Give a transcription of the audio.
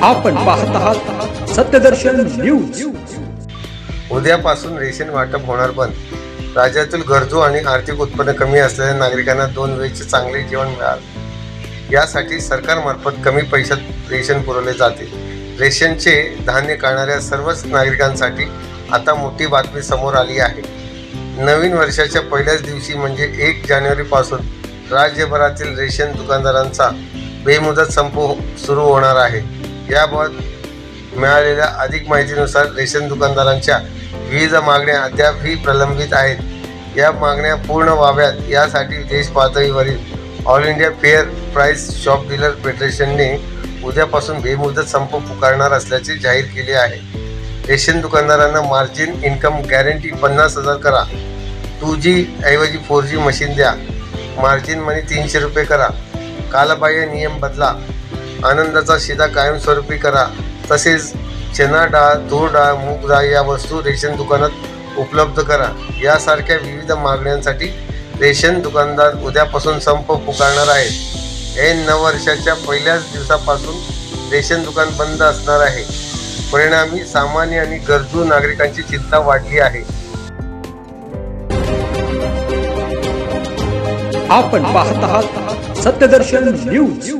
आपण पाहत आहात सत्यदर्शन न्यूज। उद्यापासून रेशन वाटप होणार बंद। राज्यातील गरजू आणि आर्थिक उत्पन्न कमी असलेल्या नागरिकांना 2 वेळचे चांगले जेवण मिळावे यासाठी सरकारमार्फत कमी पैशात रेशन पुरवले जाते। रेशनचे धान्य काढणाऱ्या सर्वच नागरिकांसाठी आता मोठी बातमी समोर आली आहे। नवीन वर्षाच्या पहिल्याच दिवशी म्हणजे 1 जानेवारीपासून राज्यभरातील रेशन दुकानदारांचा बेमुदत संप सुरू होणार आहे। याबाबत मिळालेल्या अधिक माहितीनुसार रेशन दुकानदारांच्या विविध मागण्या अद्यापही प्रलंबित आहेत। या मागण्या पूर्ण व्हाव्यात यासाठी देश पातळीवरील all India fair price shop dealer फेडरेशनने उद्यापासून बेमुदत संप पुकारणार असल्याचे जाहीर केले आहे। रेशन दुकानदारांना मार्जिन इन्कम गॅरंटी 50,000 करा, 2G ऐवजी 4G मशीन द्या, मार्जिन मनी 300 रुपये करा, कालबाह्य नियम बदला, आनंदाचा शिदा कायमस्वरूपी करा, तसेच चना डाळ, तूर डाळ, मूग डाळ या वस्तू रेशन दुकानात उपलब्ध करा यासारख्या विविध मागण्यांसाठी रेशन दुकानदार उद्यापासून संप पुकारणार आहेत। हे नववर्षाच्या पहिल्याच दिवसापासून रेशन दुकान बंद असणार आहे। परिणामी सामान्य आणि गरजू नागरिकांची चिंता वाढली आहे। आपण पाहत आहात सत्यदर्शन न्यूज।